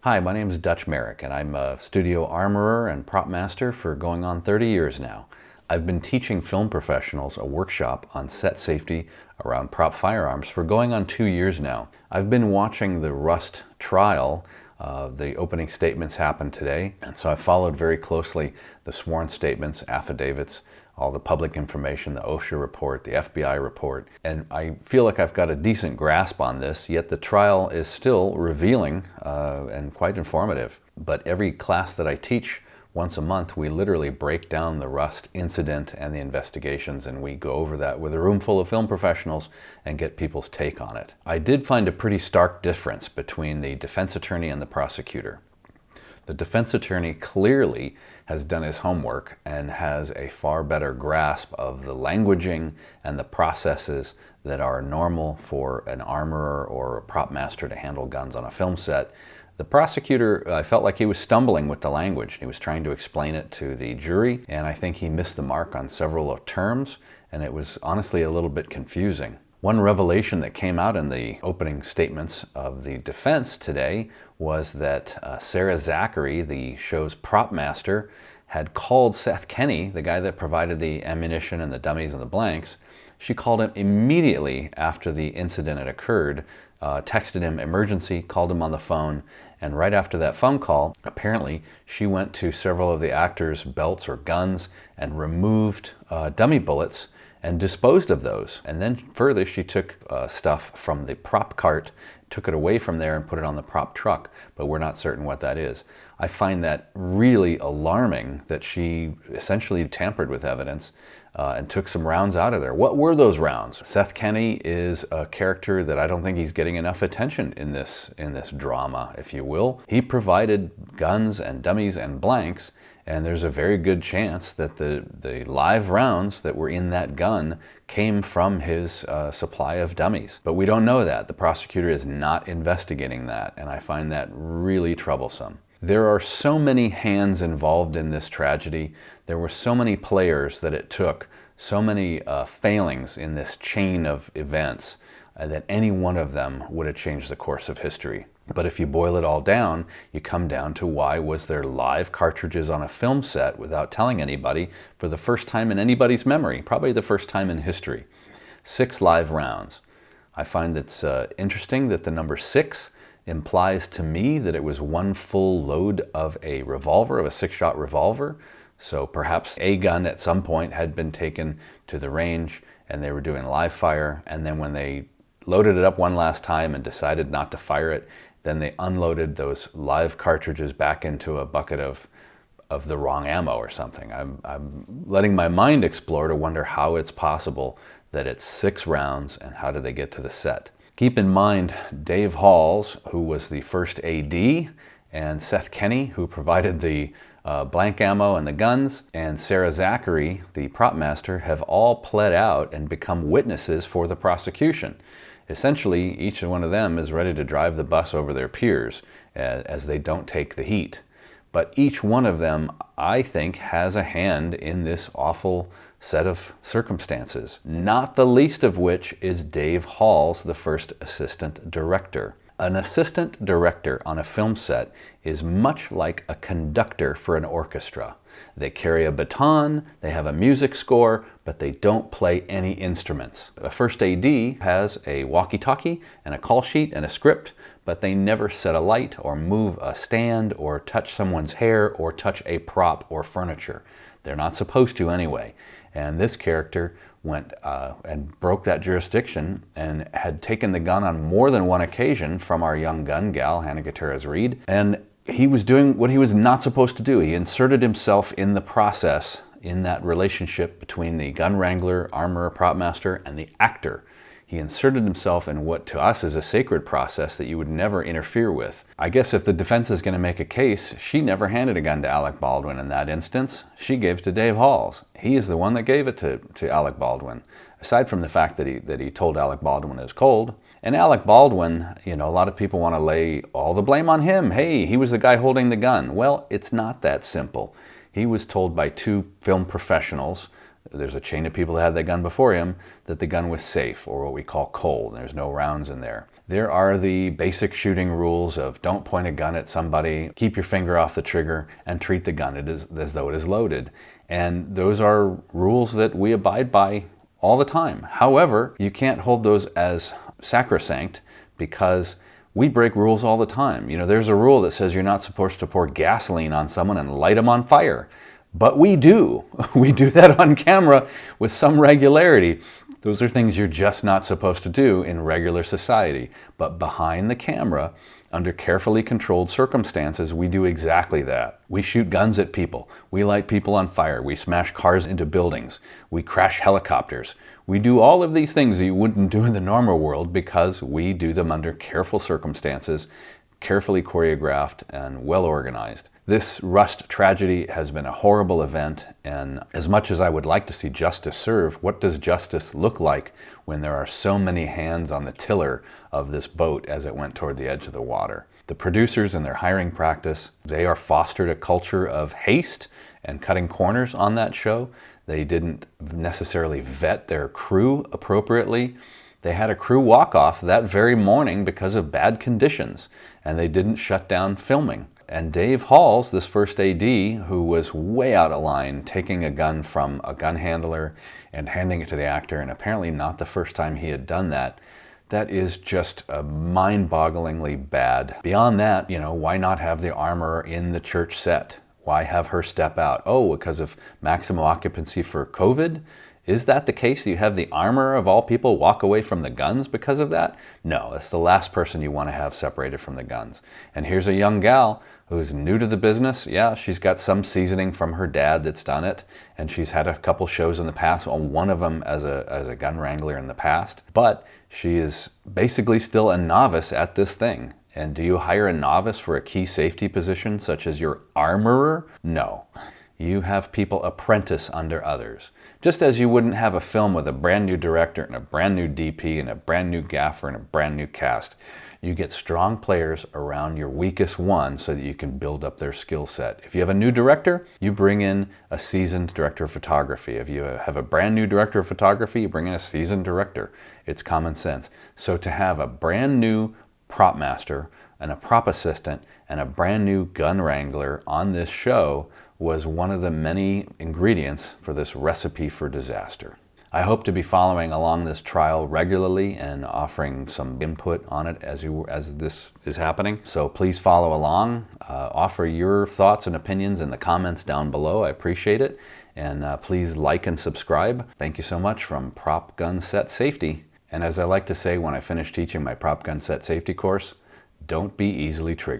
Hi, my name is Dutch Merrick, and I'm a studio armorer and Propmaster for going on 30 years now. I've been teaching film professionals a workshop on set safety around prop firearms for going on 2 years now. I've been watching the Rust trial. The opening statements happened today, and so I followed very closely the sworn statements, affidavits, all the public information, the OSHA report, the FBI report, and I feel like I've got a decent grasp on this, yet the trial is still revealing and quite informative. But every class that I teach once a month, we literally break down the Rust incident and the investigations, and we go over that with a room full of film professionals and get people's take on it. I did find a pretty stark difference between the defense attorney and the prosecutor. The defense attorney clearly has done his homework and has a far better grasp of the languaging and the processes that are normal for an armorer or a prop master to handle guns on a film set. The prosecutor, I felt like he was stumbling with the language. He was trying to explain it to the jury, and I think he missed the mark on several terms, and it was honestly a little bit confusing. One revelation that came out in the opening statements of the defense today was that Sarah Zachary, the show's prop master, had called Seth Kenny, the guy that provided the ammunition and the dummies and the blanks. She called him immediately after the incident had occurred, texted him emergency, called him on the phone, and right after that phone call, apparently she went to several of the actors' belts or guns and removed dummy bullets and disposed of those. And then further, she took stuff from the prop cart, took it away from there and put it on the prop truck, but we're not certain what that is. I find that really alarming that she essentially tampered with evidence and took some rounds out of there. What were those rounds? Seth Kenny is a character that I don't think he's getting enough attention in this drama, if you will. He provided guns and dummies and blanks, and there's a very good chance that the live rounds that were in that gun came from his supply of dummies. But we don't know that. The prosecutor is not investigating that, and I find that really troublesome. There are so many hands involved in this tragedy. There were so many players that it took, so many failings in this chain of events that any one of them would have changed the course of history. But if you boil it all down, you come down to why was there live cartridges on a film set without telling anybody for the first time in anybody's memory, probably the first time in history. 6 live rounds. I find it's interesting that the number 6 implies to me that it was one full load of a revolver, of a 6-shot revolver. So perhaps a gun at some point had been taken to the range and they were doing live fire, and then when they loaded it up one last time and decided not to fire it, then they unloaded those live cartridges back into a bucket of the wrong ammo or something. I'm letting my mind explore to wonder how it's possible that it's 6 rounds and how did they get to the set. Keep in mind Dave Halls, who was the first AD, and Seth Kenny, who provided the blank ammo and the guns, and Sarah Zachary, the prop master, have all pled out and become witnesses for the prosecution. Essentially, each one of them is ready to drive the bus over their peers as they don't take the heat. But each one of them, I think, has a hand in this awful set of circumstances, not the least of which is Dave Halls, the first assistant director. An assistant director on a film set is much like a conductor for an orchestra. They carry a baton, they have a music score, but they don't play any instruments. A first AD has a walkie-talkie and a call sheet and a script, but they never set a light or move a stand or touch someone's hair or touch a prop or furniture. They're not supposed to anyway. And this character went and broke that jurisdiction and had taken the gun on more than one occasion from our young gun gal, Hannah Gutierrez-Reed, and he was doing what he was not supposed to do. He inserted himself in the process, in that relationship between the gun wrangler, armorer, prop master, and the actor. He inserted himself in what to us is a sacred process that you would never interfere with. I guess if the defense is going to make a case, she never handed a gun to Alec Baldwin in that instance. She gave it to Dave Halls. He is the one that gave it to Alec Baldwin, aside from the fact that he told Alec Baldwin it was cold. And Alec Baldwin, you know, a lot of people want to lay all the blame on him. Hey, he was the guy holding the gun. Well, it's not that simple. He was told by 2 film professionals, there's a chain of people that had that gun before him, that the gun was safe, or what we call cold. There's no rounds in there. There are the basic shooting rules of don't point a gun at somebody, keep your finger off the trigger, and treat the gun as though it is loaded. And those are rules that we abide by all the time. However, you can't hold those as sacrosanct because we break rules all the time. You know, there's a rule that says you're not supposed to pour gasoline on someone and light them on fire. But we do. We do that on camera with some regularity. Those are things you're just not supposed to do in regular society. But behind the camera, under carefully controlled circumstances, we do exactly that. We shoot guns at people. We light people on fire. We smash cars into buildings. We crash helicopters. We do all of these things that you wouldn't do in the normal world because we do them under careful circumstances, carefully choreographed and well organized. This Rust tragedy has been a horrible event, and as much as I would like to see justice served, what does justice look like when there are so many hands on the tiller of this boat as it went toward the edge of the water? The producers and their hiring practice, they are fostered a culture of haste and cutting corners on that show. They didn't necessarily vet their crew appropriately. They had a crew walk-off that very morning because of bad conditions, and they didn't shut down filming. And Dave Halls, this first AD, who was way out of line, taking a gun from a gun handler and handing it to the actor, and apparently not the first time he had done that, that is just mind-bogglingly bad. Beyond that, you know, why not have the armorer in the church set? Why have her step out? Oh, because of maximum occupancy for COVID? Is that the case? You have the armorer of all people walk away from the guns because of that? No, that's the last person you want to have separated from the guns. And here's a young gal who's new to the business. Yeah, she's got some seasoning from her dad that's done it, and she's had a couple shows in the past, one of them as a gun wrangler in the past, but she is basically still a novice at this thing. And do you hire a novice for a key safety position such as your armorer? No. You have people apprentice under others. Just as you wouldn't have a film with a brand new director and a brand new DP and a brand new gaffer and a brand new cast. You get strong players around your weakest one so that you can build up their skill set. If you have a new director, you bring in a seasoned director of photography. If you have a brand new director of photography, you bring in a seasoned director. It's common sense. So to have a brand new prop master and a prop assistant and a brand new gun wrangler on this show was one of the many ingredients for this recipe for disaster. I hope to be following along this trial regularly and offering some input on it as this is happening. So please follow along. Offer your thoughts and opinions in the comments down below. I appreciate it. And please like and subscribe. Thank you so much from Prop Gun Set Safety. And as I like to say when I finish teaching my Prop Gun Set Safety course, don't be easily triggered.